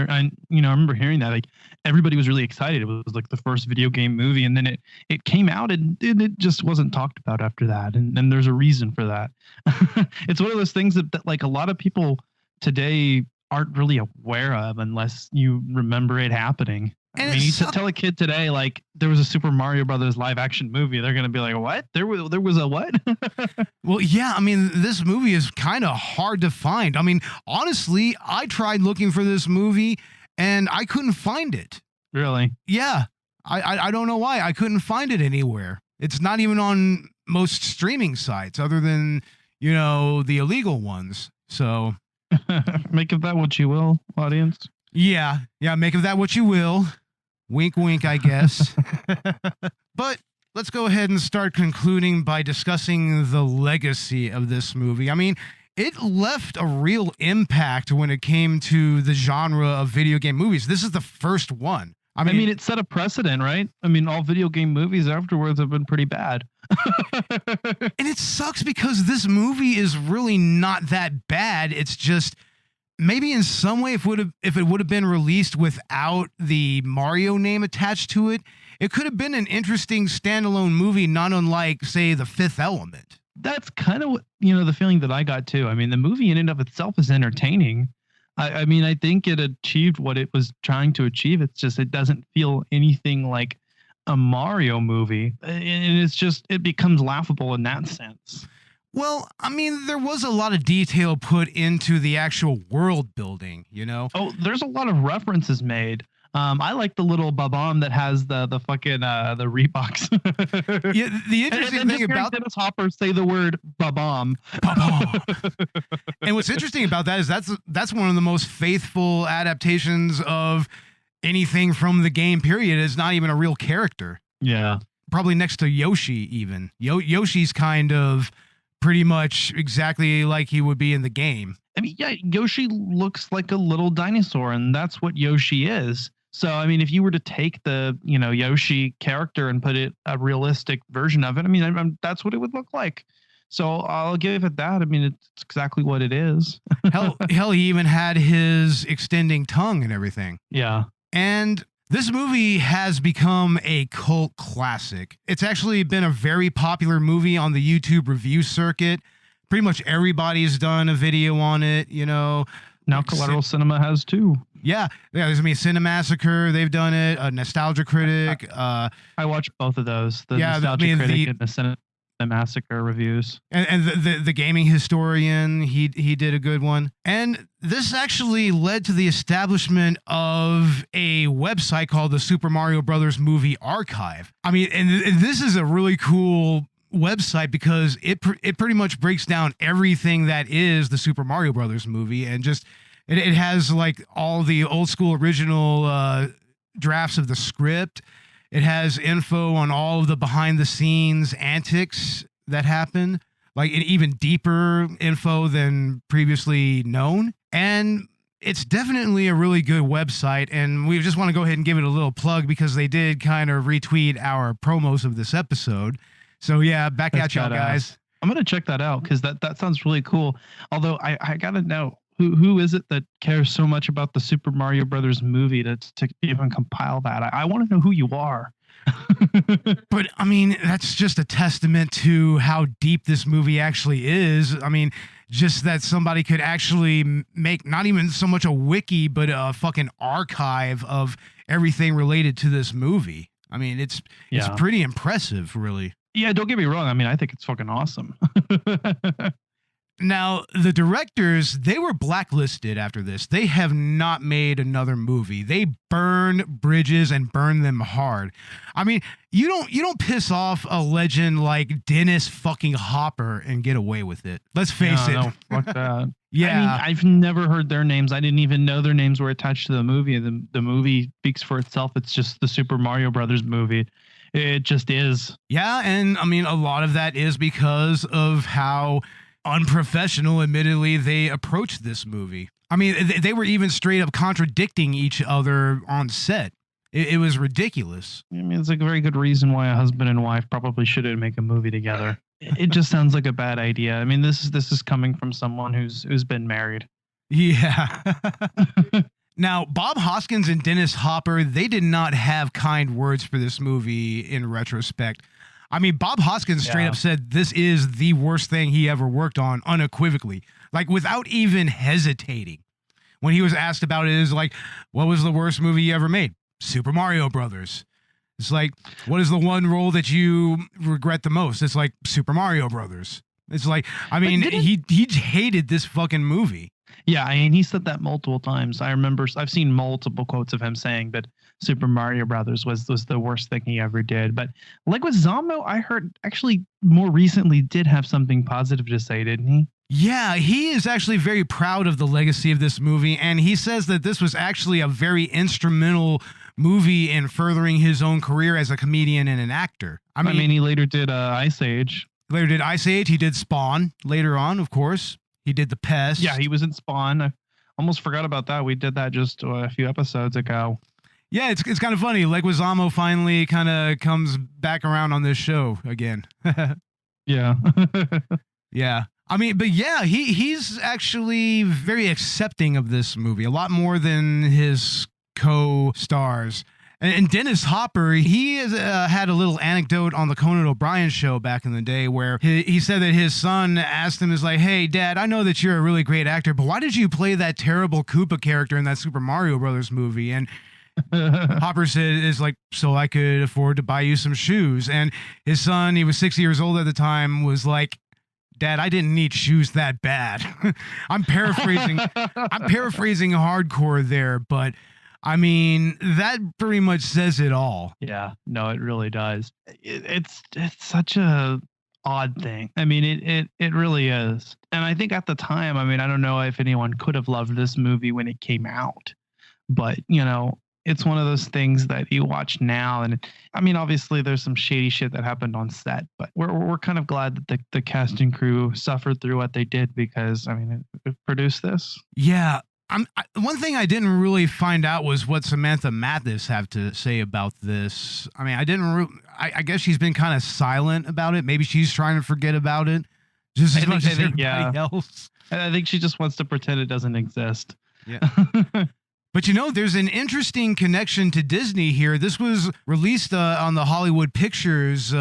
remember hearing that. Like, everybody was really excited. It was like the first video game movie, and then it came out, and it just wasn't talked about after that. And there's a reason for that. It's one of those things that like a lot of people today aren't really aware of unless you remember it happening. And I mean, you tell a kid today, like, there was a Super Mario Brothers live action movie, they're going to be like, what? There was a what? Well, yeah, I mean, this movie is kind of hard to find. I mean, honestly, I tried looking for this movie and I couldn't find it. Really? Yeah. I don't know why. I couldn't find it anywhere. It's not even on most streaming sites other than, the illegal ones. So make of that what you will, audience. Yeah, make of that what you will. Wink, wink, I guess. But let's go ahead and start concluding by discussing the legacy of this movie. I mean, it left a real impact when it came to the genre of video game movies. This is the first one. I mean, it set a precedent, right? I mean, all video game movies afterwards have been pretty bad. And it sucks because this movie is really not that bad. It's just maybe in some way, if it would have been released without the Mario name attached to it, it could have been an interesting standalone movie, not unlike, say, The Fifth Element. That's kind of what, the feeling that I got too. I mean, the movie in and of itself is entertaining. I mean, I think it achieved what it was trying to achieve. It's just, it doesn't feel anything like a Mario movie, and it becomes laughable in that sense. Well, I mean, there was a lot of detail put into the actual world building, you know? Oh, there's a lot of references made. I like the little babam that has the fucking the Reeboks. Yeah, the interesting thing about Dennis Hopper say the word babam. And what's interesting about that is that's one of the most faithful adaptations of anything from the game period. It's not even a real character. Yeah. Probably next to Yoshi even. Yoshi's kind of pretty much exactly like he would be in the game. I mean, yeah, Yoshi looks like a little dinosaur, and that's what Yoshi is. So, I mean, if you were to take the, Yoshi character and put it a realistic version of it, I mean, that's what it would look like. So I'll give it that. I mean, it's exactly what it is. hell, he even had his extending tongue and everything. Yeah. And this movie has become a cult classic. It's actually been a very popular movie on the YouTube review circuit. Pretty much everybody's done a video on it, Now Collateral Cinema has too. Yeah. There's Cinemassacre. They've done it. A Nostalgia Critic. I watched both of those. The Nostalgia Critic and the Cinemassacre reviews. And the Gaming Historian, he did a good one. And this actually led to the establishment of a website called the Super Mario Brothers Movie Archive. I mean, and this is a really cool website because it pretty much breaks down everything that is the Super Mario Brothers movie, and just it has like all the old school original drafts of the script. It has info on all of the behind the scenes antics that happen, like even deeper info than previously known. And it's definitely a really good website, and we just want to go ahead and give it a little plug because they did kind of retweet our promos of this episode. So yeah, back at y'all guys. I'm gonna check that out because that sounds really cool. Although I gotta know who is it that cares so much about the Super Mario Brothers movie to even compile that. I want to know who you are. But I mean, that's just a testament to how deep this movie actually is. I mean, just that somebody could actually make not even so much a wiki, but a fucking archive of everything related to this movie. I mean, it's pretty impressive, really. Yeah, don't get me wrong. I mean, I think it's fucking awesome. Now, the directors, they were blacklisted after this. They have not made another movie. They burn bridges and burn them hard. I mean, you don't piss off a legend like Dennis fucking Hopper and get away with it. Let's face it. No, fuck that. Yeah. I mean, I've never heard their names. I didn't even know their names were attached to the movie. The movie speaks for itself. It's just the Super Mario Brothers movie. It just is. Yeah, and I mean, a lot of that is because of how unprofessional, admittedly, they approached this movie. I mean, they were even straight up contradicting each other on set. It was ridiculous. I mean, it's like a very good reason why a husband and wife probably shouldn't make a movie together. It just sounds like a bad idea. I mean, this is coming from someone who's been married. Yeah. Now, Bob Hoskins and Dennis Hopper, they did not have kind words for this movie in retrospect. I mean, Bob Hoskins straight up said this is the worst thing he ever worked on, unequivocally, like without even hesitating. When he was asked about it, is like, what was the worst movie you ever made? Super Mario Brothers. It's like, what is the one role that you regret the most? It's like Super Mario Brothers. It's like, I mean, he hated this fucking movie. Yeah, I mean, he said that multiple times. I remember I've seen multiple quotes of him saying that Super Mario Brothers was the worst thing he ever did. But Leguizamo, I heard actually more recently did have something positive to say, didn't he? Yeah, he is actually very proud of the legacy of this movie, and he says that this was actually a very instrumental movie in furthering his own career as a comedian and an actor. I mean he later did Ice Age. He did Spawn later on, of course. He did The Pest. Yeah, he was in Spawn. I almost forgot about that. We did that just a few episodes ago. Yeah, it's kind of funny. Leguizamo finally kind of comes back around on this show again. Yeah. Yeah. I mean, but yeah, he's actually very accepting of this movie, a lot more than his co-stars. And Dennis Hopper, he has, had a little anecdote on the Conan O'Brien show back in the day where he said that his son asked him, is like, hey, Dad, I know that you're a really great actor, but why did you play that terrible Koopa character in that Super Mario Brothers movie? And Hopper said is like, so I could afford to buy you some shoes. And his son, he was 6 years old at the time, was like, Dad, I didn't need shoes that bad. I'm paraphrasing hardcore there, but I mean, that pretty much says it all. Yeah, no, it really does. It's such a odd thing. I mean, it really is. And I think at the time, I mean, I don't know if anyone could have loved this movie when it came out, but you know, it's one of those things that you watch now, and I mean, obviously there's some shady shit that happened on set, but we're kind of glad that the cast and crew suffered through what they did, because I mean, it produced this. Yeah. One thing I didn't really find out was what Samantha Mathis have to say about this. I mean, I guess she's been kind of silent about it. Maybe she's trying to forget about it just as much as everybody else. I think she just wants to pretend it doesn't exist. Yeah. But you know, there's an interesting connection to Disney here. This was released on the Hollywood Pictures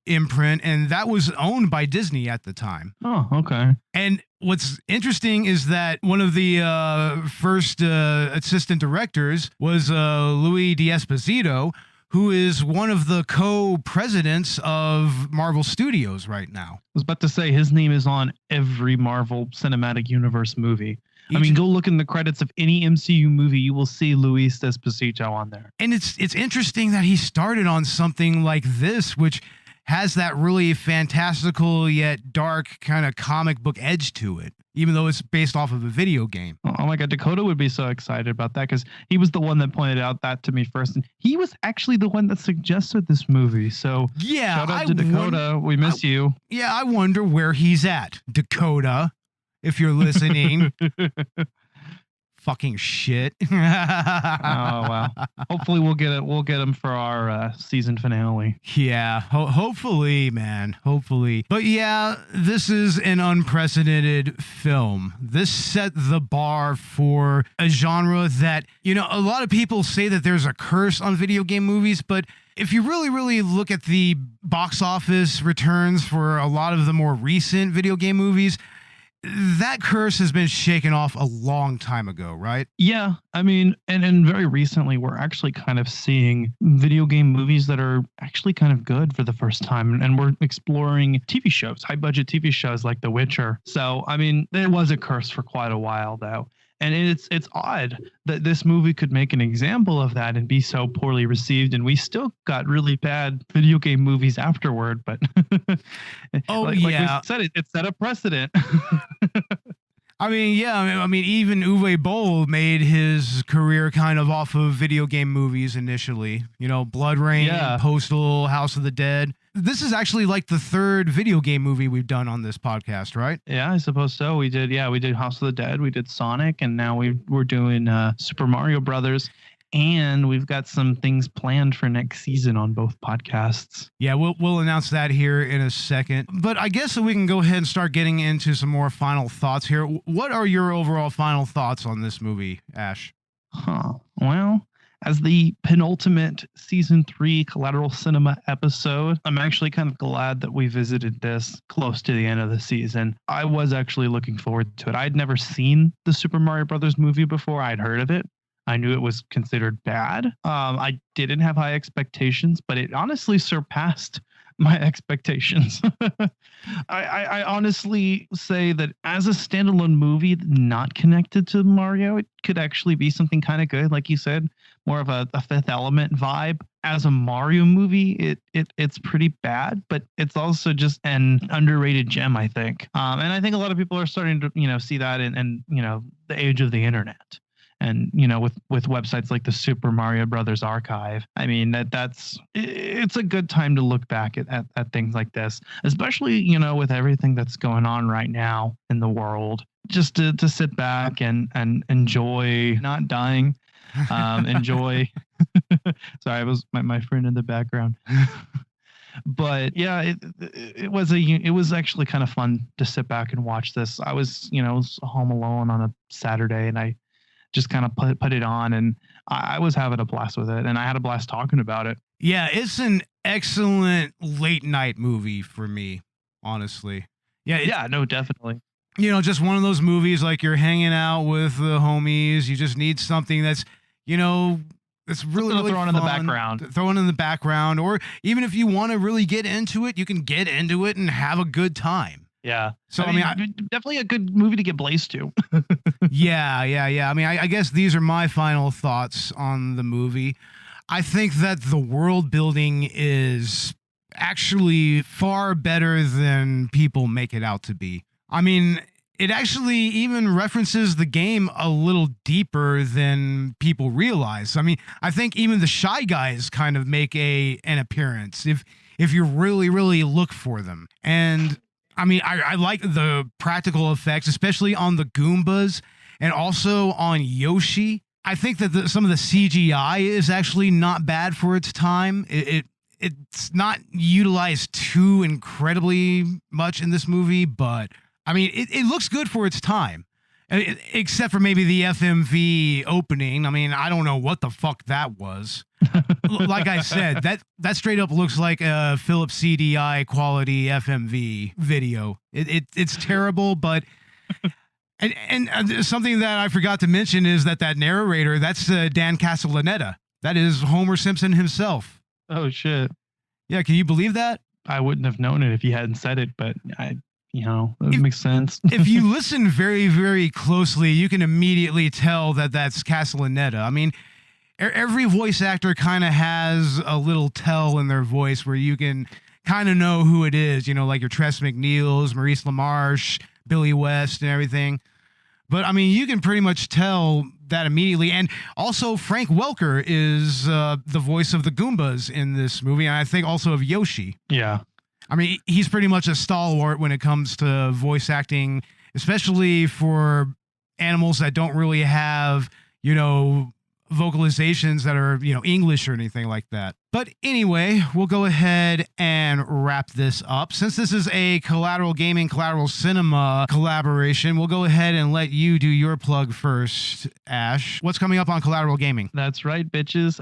imprint, and that was owned by Disney at the time. Oh, okay. And what's interesting is that one of the first assistant directors was Louis D'Esposito, who is one of the co-presidents of Marvel Studios right now. I was about to say, his name is on every Marvel Cinematic Universe movie. I mean, go look in the credits of any MCU movie, you will see Luis D'Esposito on there. And it's interesting that he started on something like this, which has that really fantastical yet dark kind of comic book edge to it, even though it's based off of a video game. Oh my God, Dakota would be so excited about that, because he was the one that pointed out that to me first. And he was actually the one that suggested this movie. So yeah, shout out to Dakota. We miss you. Yeah, I wonder where he's at, Dakota. If you're listening, fucking shit. Oh wow! Hopefully we'll get it. We'll get him for our season finale. Yeah, hopefully, man. Hopefully. But yeah, this is an unprecedented film. This set the bar for a genre that, you know, a lot of people say that there's a curse on video game movies, but if you really look at the box office returns for a lot of the more recent video game movies, that curse has been shaken off a long time ago, right? Yeah, I mean, and very recently, we're actually kind of seeing video game movies that are actually kind of good for the first time, and we're exploring TV shows, high budget TV shows like The Witcher. So, I mean, there was a curse for quite a while, though. And it's odd that this movie could make an example of that and be so poorly received, and we still got really bad video game movies afterward. But like we said, it set a precedent. I mean, yeah. I mean, even Uwe Boll made his career kind of off of video game movies initially. You know, Blood Rain, Postal, House of the Dead. This is actually like the third video game movie we've done on this podcast, right? Yeah, I suppose so. We did House of the Dead, we did Sonic, and now we're doing Super Mario Brothers, and we've got some things planned for next season on both podcasts. Yeah, we'll announce that here in a second. But I guess we can go ahead and start getting into some more final thoughts here. What are your overall final thoughts on this movie, Ash? Well, as the penultimate season 3 Collateral Cinema episode, I'm actually kind of glad that we visited this close to the end of the season. I was actually looking forward to it. I'd never seen the Super Mario Brothers movie before. I'd heard of it. I knew it was considered bad. I didn't have high expectations, but it honestly surpassed my expectations. I honestly say that as a standalone movie, not connected to Mario, it could actually be something kind of good. Like you said, more of a Fifth Element vibe. As a Mario movie, it's pretty bad, but it's also just an underrated gem, I think. And I think a lot of people are starting to, see that in the age of the internet. And, with websites like the Super Mario Brothers Archive, I mean, it's a good time to look back at things like this, especially, with everything that's going on right now in the world, just to sit back and enjoy not dying, enjoy. Sorry, it was my friend in the background. But yeah, it was actually kind of fun to sit back and watch this. I was home alone on a Saturday, and I just kind of put it on, and I was having a blast with it, and I had a blast talking about it. Yeah, it's an excellent late night movie for me, honestly. Yeah, no, definitely. Just one of those movies like you're hanging out with the homies. You just need something that's, It's really, Something to really throw fun. in the background. Throw it in the background, or even if you want to really get into it, you can get into it and have a good time. Yeah. So I mean, definitely a good movie to get blazed to. yeah. I mean, I guess these are my final thoughts on the movie. I think that the world building is actually far better than people make it out to be. I mean, it actually even references the game a little deeper than people realize. I mean, I think even the Shy Guys kind of make an appearance if you really look for them. And I mean, I like the practical effects, especially on the Goombas and also on Yoshi. I think that some of the CGI is actually not bad for its time. It's not utilized too incredibly much in this movie, but I mean, it looks good for its time, except for maybe the FMV opening. I mean, I don't know what the fuck that was. Like I said, that straight up looks like a Philips CDI quality FMV video. It's terrible, but and something that I forgot to mention is that narrator, that's Dan Castellaneta. That is Homer Simpson himself. Oh shit! Yeah, can you believe that? I wouldn't have known it if you hadn't said it, but that makes sense. If you listen very, very closely, you can immediately tell that that's Castellaneta. I mean, every voice actor kind of has a little tell in their voice where you can kind of know who it is, like your Tress MacNeils, Maurice LaMarche, Billy West, and everything. But, I mean, you can pretty much tell that immediately. And also, Frank Welker is the voice of the Goombas in this movie, and I think also of Yoshi. Yeah. I mean, he's pretty much a stalwart when it comes to voice acting, especially for animals that don't really have, vocalizations that are, English or anything like that. But anyway, we'll go ahead and wrap this up. Since this is a Collateral Gaming, Collateral Cinema collaboration, we'll go ahead and let you do your plug first, Ash. What's coming up on Collateral Gaming? That's right, bitches.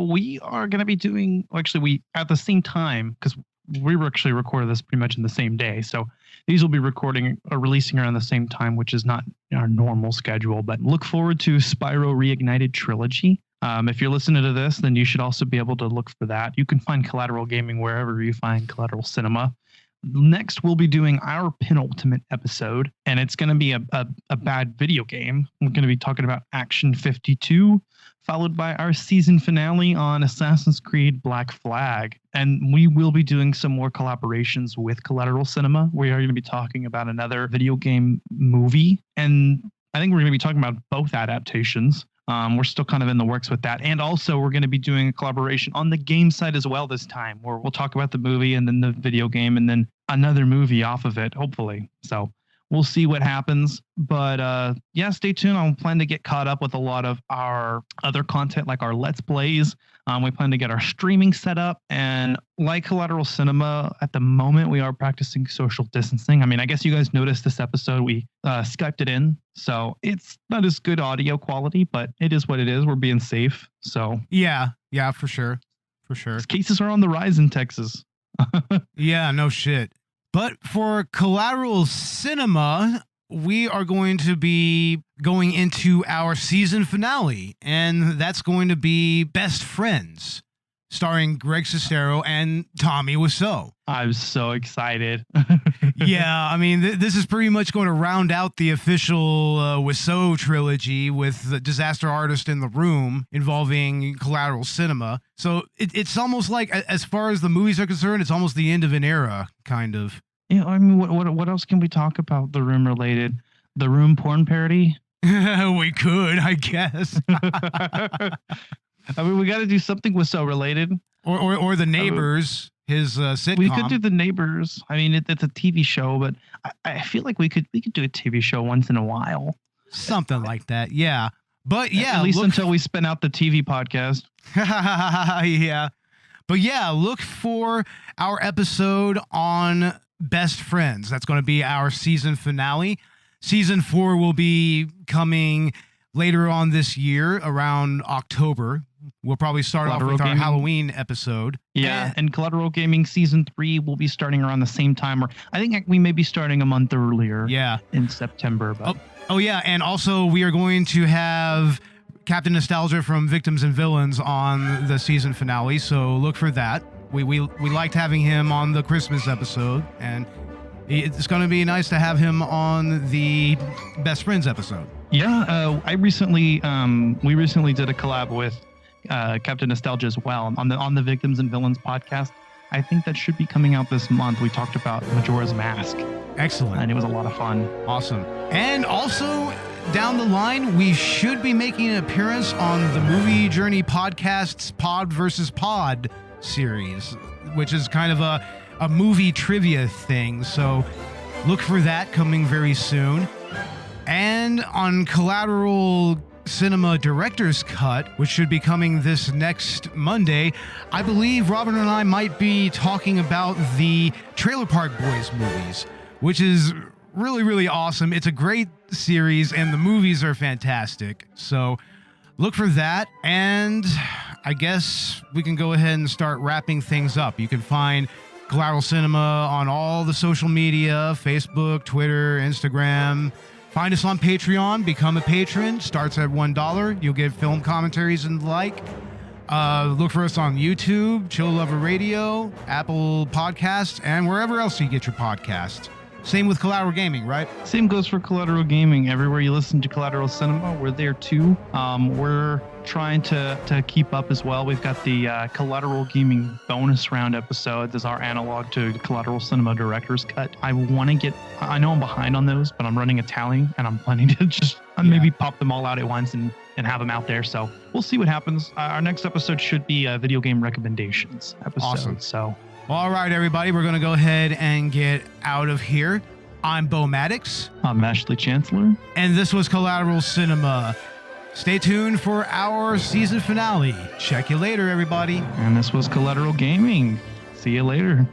We are going to be doing, we at the same time, because we were actually recorded this pretty much in the same day. So these will be releasing around the same time, which is not our normal schedule, but look forward to Spyro Reignited Trilogy. If you're listening to this, then you should also be able to look for that. You can find Collateral Gaming wherever you find Collateral Cinema. Next, we'll be doing our penultimate episode, and it's going to be a bad video game. We're going to be talking about Action 52, followed by our season finale on Assassin's Creed Black Flag. And we will be doing some more collaborations with Collateral Cinema. We are going to be talking about another video game movie, and I think we're going to be talking about both adaptations. We're still kind of in the works with that. And also we're going to be doing a collaboration on the game side as well this time, where we'll talk about the movie and then the video game and then another movie off of it, hopefully. So we'll see what happens. But stay tuned. I plan to get caught up with a lot of our other content, like our Let's Plays. We plan to get our streaming set up. And like Collateral Cinema, at the moment, we are practicing social distancing. I mean, I guess you guys noticed this episode, we Skyped it in. So it's not as good audio quality, but it is what it is. We're being safe. So yeah, for sure. Cases are on the rise in Texas. Yeah, no shit. But for Collateral Cinema, we are going to be going into our season finale, and that's going to be Best Friends, starring Greg Sestero and Tommy Wiseau. I'm so excited. Yeah, I mean, this is pretty much going to round out the official Wiseau trilogy with the Disaster Artist in the Room involving Collateral Cinema. So it's almost like, as far as the movies are concerned, it's almost the end of an era, kind of. Yeah, I mean, what else can we talk about The Room related? The Room porn parody? We could, I guess. I mean, we got to do something Wiseau related. Or The Neighbors, his sitcom. We could do The Neighbors. I mean, it's a TV show, but I feel like we could do a TV show once in a while. Something like that, yeah. But yeah, at least until we spin out the TV podcast. Yeah. But yeah, look for our episode on Best Friends. That's going to be our season finale. Season 4 will be coming later on this year, around October. We'll probably start off with our Halloween episode. Yeah, and Collateral Gaming Season 3 will be starting around the same time. Or I think we may be starting a month earlier. Yeah. In September. But. Oh, yeah, and also we are going to have Captain Nostalgia from Victims and Villains on the season finale, so look for that. We liked having him on the Christmas episode, and it's going to be nice to have him on the Best Friends episode. Yeah, we recently did a collab with Captain Nostalgia as well on the Victims and Villains podcast. I think that should be coming out this month. We talked about Majora's Mask. Excellent. And it was a lot of fun. Awesome. And also, down the line, we should be making an appearance on the Movie Journey podcast's Pod versus Pod series, which is kind of a movie trivia thing. So look for that coming very soon. And on Collateral Cinema Director's Cut, which should be coming this next Monday, I believe Robin and I might be talking about the Trailer Park Boys movies, which is really, really awesome. It's a great series, and the movies are fantastic. So look for that, and I guess we can go ahead and start wrapping things up. You can find Collateral Cinema on all the social media, Facebook, Twitter, Instagram. Find us on Patreon, become a patron, starts at $1. You'll get film commentaries and the like. Look for us on YouTube, Chill Lover Radio, Apple Podcasts, and wherever else you get your podcasts. Same with Collateral Gaming, right? Same goes for Collateral Gaming. Everywhere you listen to Collateral Cinema, we're there too. We're trying to keep up as well. We've got the Collateral Gaming bonus round episode. This is our analog to Collateral Cinema Director's Cut. I know I'm behind on those, but I'm running a tally, and I'm planning to just maybe pop them all out at once and have them out there. So we'll see what happens. Our next episode should be a video game recommendations episode. Awesome. So. All right, everybody, we're going to go ahead and get out of here. I'm Bo Maddox. I'm Ashley Chancellor. And this was Collateral Cinema. Stay tuned for our season finale. Check you later, everybody. And this was Collateral Gaming. See you later.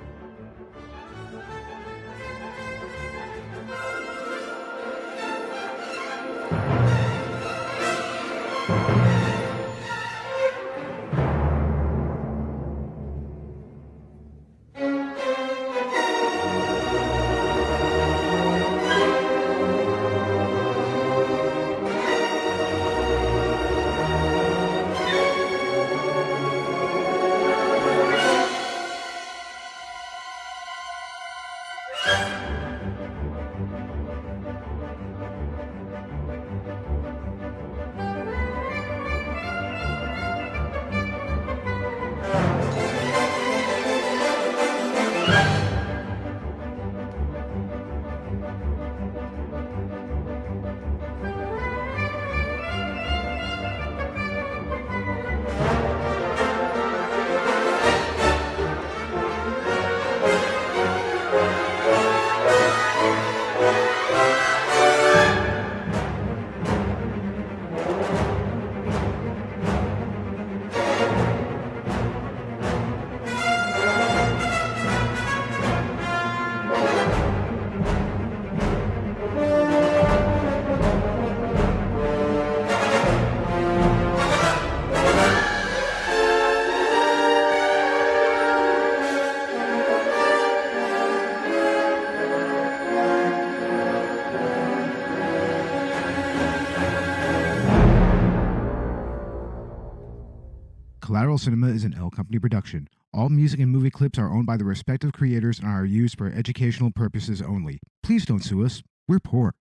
Collateral Cinema is an L Company production. All music and movie clips are owned by the respective creators and are used for educational purposes only. Please don't sue us. We're poor.